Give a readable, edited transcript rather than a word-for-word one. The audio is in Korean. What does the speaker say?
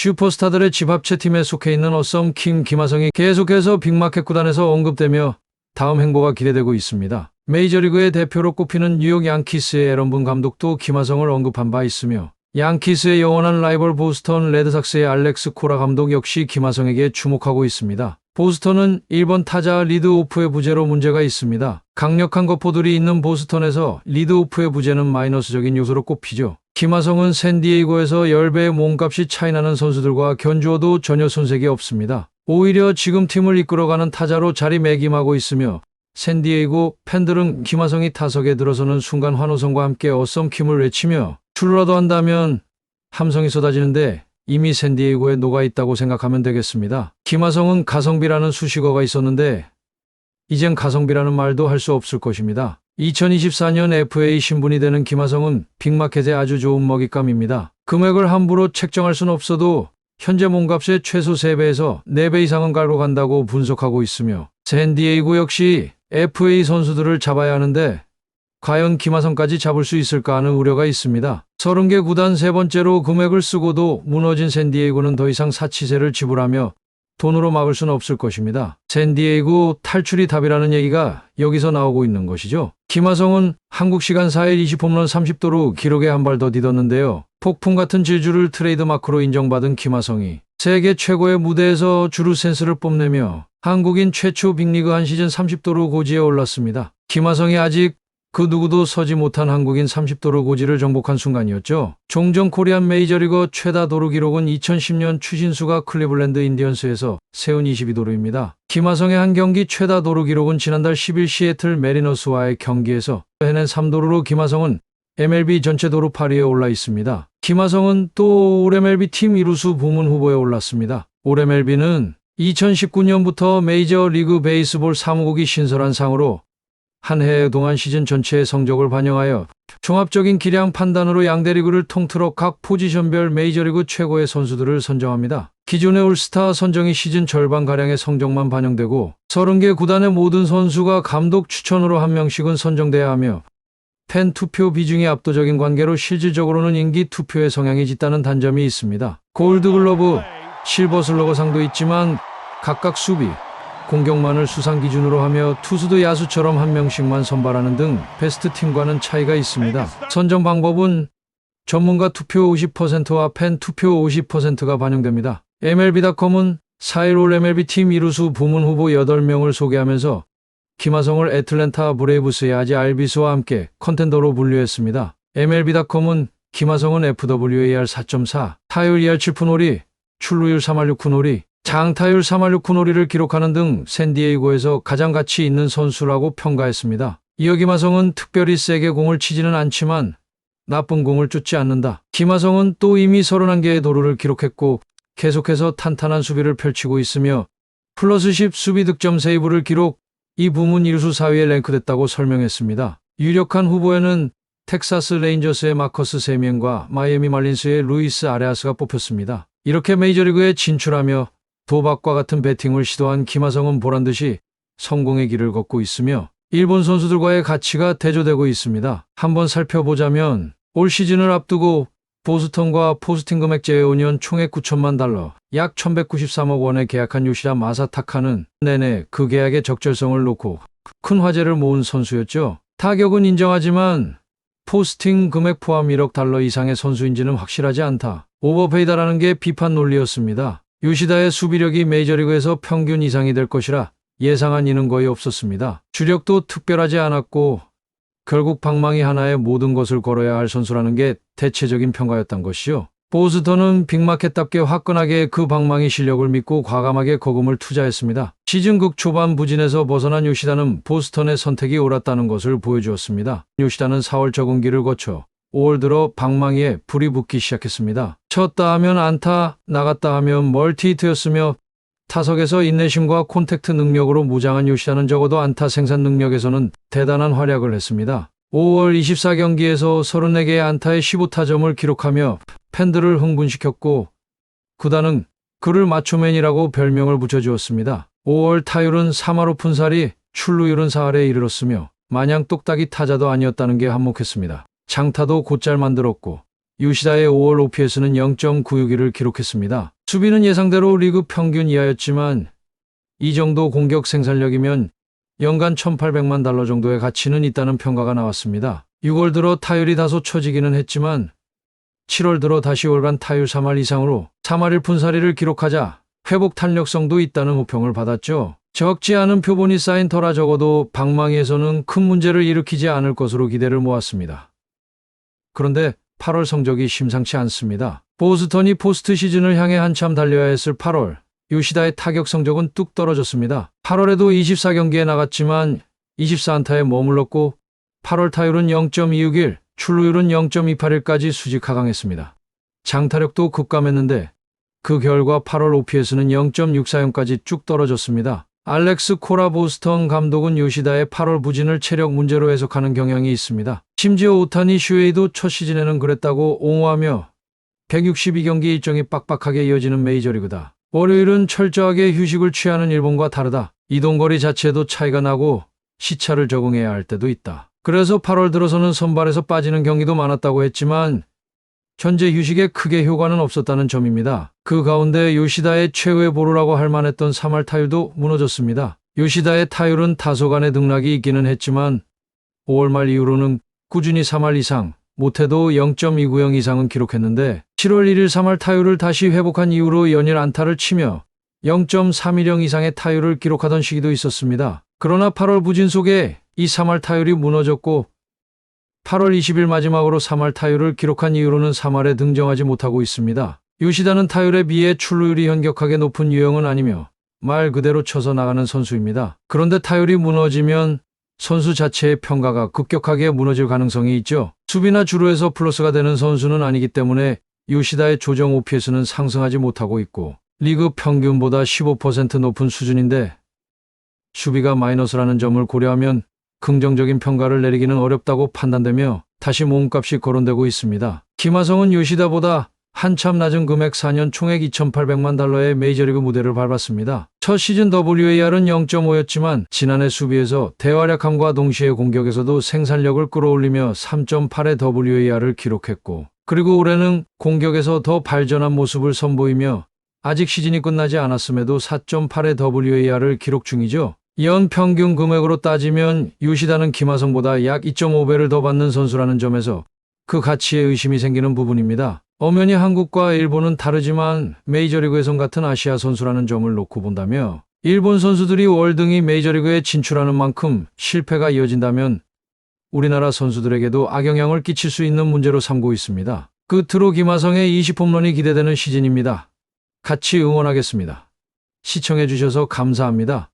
슈퍼스타들의 집합체팀에 속해 있는 어썸 킹 김하성이 계속해서 빅마켓 구단에서 언급되며 다음 행보가 기대되고 있습니다. 메이저리그의 대표로 꼽히는 뉴욕 양키스의 에런 분 감독도 김하성을 언급한 바 있으며 양키스의 영원한 라이벌 보스턴 레드삭스의 알렉스 코라 감독 역시 김하성에게 주목하고 있습니다. 보스턴은 1번 타자 리드오프의 부재로 문제가 있습니다. 강력한 거포들이 있는 보스턴에서 리드오프의 부재는 마이너스적인 요소로 꼽히죠. 김하성은 샌디에이고에서 10배의 몸값이 차이나는 선수들과 견주어도 전혀 손색이 없습니다. 오히려 지금 팀을 이끌어가는 타자로 자리매김하고 있으며 샌디에이고 팬들은 김하성이 타석에 들어서는 순간 환호성과 함께 어썸 킴을 외치며 출루라도 한다면 함성이 쏟아지는데 이미 샌디에이고에 녹아있다고 생각하면 되겠습니다. 김하성은 가성비라는 수식어가 있었는데 이젠 가성비라는 말도 할 수 없을 것입니다. 2024년 FA 신분이 되는 김하성은 빅마켓에 아주 좋은 먹잇감입니다. 금액을 함부로 책정할 수는 없어도 현재 몸값의 최소 3배에서 4배 이상은 갈고 간다고 분석하고 있으며 샌디에이고 역시 FA 선수들을 잡아야 하는데 과연 김하성까지 잡을 수 있을까 하는 우려가 있습니다. 30개 구단 세 번째로 금액을 쓰고도 무너진 샌디에이고는 더 이상 사치세를 지불하며 돈으로 막을 수는 없을 것입니다. 샌디에이고 탈출이 답이라는 얘기가 여기서 나오고 있는 것이죠. 김하성은 한국 시간 4일 20홈런 30도로 기록에 한 발 더 디뎠는데요. 폭풍 같은 질주를 트레이드마크로 인정받은 김하성이 세계 최고의 무대에서 주루 센스를 뽐내며 한국인 최초 빅리그 한 시즌 30도로 고지에 올랐습니다. 김하성이 아직 그 누구도 서지 못한 한국인 30도로 고지를 정복한 순간이었죠. 종종 코리안 메이저리거 최다 도루 기록은 2010년 추신수가 클리블랜드 인디언스에서 세운 22도루입니다. 김하성의 한 경기 최다 도루 기록은 지난달 10일 시애틀 메리너스와의 경기에서 해낸 3도루로 김하성은 MLB 전체 도루 8위에 올라 있습니다. 김하성은 또 올 MLB 팀 이루수 부문 후보에 올랐습니다. 올 MLB는 2019년부터 메이저리그 베이스볼 사무국이 신설한 상으로 한 해 동안 시즌 전체의 성적을 반영하여 종합적인 기량 판단으로 양대 리그를 통틀어 각 포지션별 메이저리그 최고의 선수들을 선정합니다. 기존의 올스타 선정이 시즌 절반가량의 성적만 반영되고 30개 구단의 모든 선수가 감독 추천으로 한 명씩은 선정돼야 하며 팬 투표 비중이 압도적인 관계로 실질적으로는 인기 투표의 성향이 짙다는 단점이 있습니다. 골드글러브, 실버슬러거상도 있지만 각각 수비, 공격만을 수상 기준으로 하며 투수도 야수처럼 한 명씩만 선발하는 등 베스트 팀과는 차이가 있습니다. 선정 방법은 전문가 투표 50%와 팬 투표 50%가 반영됩니다. MLB.com은 4일 올 MLB 팀 이루수 부문 후보 8명을 소개하면서 김하성을 애틀랜타 브레이브스의 아지 알비스와 함께 컨텐더로 분류했습니다. MLB.com은 김하성은 FWAR 4.4, 타율 2할 7푼 5리, 출루율 3할 6푼 5리, 장타율 3할 6푼 5리를 기록하는 등 샌디에이고에서 가장 가치 있는 선수라고 평가했습니다. 이어 김하성은 특별히 세게 공을 치지는 않지만 나쁜 공을 쫓지 않는다. 김하성은 또 이미 31개의 도루를 기록했고 계속해서 탄탄한 수비를 펼치고 있으며 플러스 10 수비 득점 세이브를 기록, 이 부문 이루수 4위에 랭크됐다고 설명했습니다. 유력한 후보에는 텍사스 레인저스의 마커스 세미엔과 마이애미 말린스의 루이스 아레아스가 뽑혔습니다. 이렇게 메이저리그에 진출하며 도박과 같은 배팅을 시도한 김하성은 보란듯이 성공의 길을 걷고 있으며 일본 선수들과의 가치가 대조되고 있습니다. 한번 살펴보자면 올 시즌을 앞두고 보스턴과 포스팅 금액 제외오니언 총액 9천만 달러, 약 1193억 원에 계약한 요시다 마사타카는 내내 그 계약의 적절성을 놓고 큰 화제를 모은 선수였죠. 타격은 인정하지만 포스팅 금액 포함 1억 달러 이상의 선수인지는 확실하지 않다. 오버페이다라는 게 비판 논리였습니다. 요시다의 수비력이 메이저리그에서 평균 이상이 될 것이라 예상한 이는 거의 없었습니다. 주력도 특별하지 않았고 결국 방망이 하나에 모든 것을 걸어야 할 선수라는 게 대체적인 평가였던 것이요. 보스턴은 빅마켓답게 화끈하게 그 방망이 실력을 믿고 과감하게 거금을 투자했습니다. 시즌 극초반 부진에서 벗어난 요시다는 보스턴의 선택이 옳았다는 것을 보여주었습니다. 요시다는 4월 적응기를 거쳐 5월 들어 방망이에 불이 붙기 시작했습니다. 쳤다 하면 안타, 나갔다 하면 멀티히트였으며 타석에서 인내심과 콘택트 능력으로 무장한 요시다는 적어도 안타 생산 능력에서는 대단한 활약을 했습니다. 5월 24경기에서 34개의 안타에 15타점을 기록하며 팬들을 흥분시켰고 구단은 그를 마초맨이라고 별명을 붙여주었습니다. 5월 타율은 3할 5푼 4리, 출루율은 4할에 이르렀으며 마냥 똑딱이 타자도 아니었다는 게 한몫했습니다. 장타도 곧잘 만들었고 요시다의 5월 OPS는 0.961을 기록했습니다. 수비는 예상대로 리그 평균 이하였지만 이 정도 공격 생산력이면 연간 $1,800만 정도의 가치는 있다는 평가가 나왔습니다. 6월 들어 타율이 다소 처지기는 했지만 7월 들어 다시 월간 타율 3할 이상으로 3할 1푼4리를 기록하자 회복 탄력성도 있다는 호평을 받았죠. 적지 않은 표본이 쌓인 터라 적어도 방망이에서는 큰 문제를 일으키지 않을 것으로 기대를 모았습니다. 그런데 8월 성적이 심상치 않습니다. 보스턴이 포스트 시즌을 향해 한참 달려야 했을 8월, 요시다의 타격 성적은 뚝 떨어졌습니다. 8월에도 24경기에 나갔지만 24안타에 머물렀고 8월 타율은 0.261, 출루율은 0.281까지 수직 하강했습니다. 장타력도 급감했는데 그 결과 8월 OPS는 0.640까지 쭉 떨어졌습니다. 알렉스 코라 보스턴 감독은 요시다의 8월 부진을 체력 문제로 해석하는 경향이 있습니다. 심지어 오타니 슈에이도 첫 시즌에는 그랬다고 옹호하며 162경기 일정이 빡빡하게 이어지는 메이저리그다. 월요일은 철저하게 휴식을 취하는 일본과 다르다. 이동거리 자체도 차이가 나고 시차를 적응해야 할 때도 있다. 그래서 8월 들어서는 선발에서 빠지는 경기도 많았다고 했지만 현재 휴식에 크게 효과는 없었다는 점입니다. 그 가운데 요시다의 최후의 보루라고 할 만했던 3할 타율도 무너졌습니다. 요시다의 타율은 다소간의 등락이 있기는 했지만 5월 말 이후로는 꾸준히 3할 이상, 못해도 0.290 이상은 기록했는데 7월 1일 3할 타율을 다시 회복한 이후로 연일 안타를 치며 0.310 이상의 타율을 기록하던 시기도 있었습니다. 그러나 8월 부진 속에 이 3할 타율이 무너졌고 8월 20일 마지막으로 3할 타율을 기록한 이후로는 3할에 등정하지 못하고 있습니다. 요시다는 타율에 비해 출루율이 현격하게 높은 유형은 아니며 말 그대로 쳐서 나가는 선수입니다. 그런데 타율이 무너지면 선수 자체의 평가가 급격하게 무너질 가능성이 있죠. 수비나 주루에서 플러스가 되는 선수는 아니기 때문에 요시다의 조정 OPS는 상승하지 못하고 있고 리그 평균보다 15% 높은 수준인데 수비가 마이너스라는 점을 고려하면 긍정적인 평가를 내리기는 어렵다고 판단되며 다시 몸값이 거론되고 있습니다. 김하성은 요시다보다 한참 낮은 금액 4년 총액 $2,800만 메이저리그 무대를 밟았습니다. 첫 시즌 WAR은 0.5였지만 지난해 수비에서 대활약함과 동시에 공격에서도 생산력을 끌어올리며 3.8의 WAR을 기록했고 그리고 올해는 공격에서 더 발전한 모습을 선보이며 아직 시즌이 끝나지 않았음에도 4.8의 WAR을 기록 중이죠. 연 평균 금액으로 따지면 요시다는 김하성보다 약 2.5배를 더 받는 선수라는 점에서 그 가치에 의심이 생기는 부분입니다. 엄연히 한국과 일본은 다르지만 메이저리그에선 같은 아시아 선수라는 점을 놓고 본다며 일본 선수들이 월등히 메이저리그에 진출하는 만큼 실패가 이어진다면 우리나라 선수들에게도 악영향을 끼칠 수 있는 문제로 삼고 있습니다. 끝으로 김하성의 20홈런이 기대되는 시즌입니다. 같이 응원하겠습니다. 시청해주셔서 감사합니다.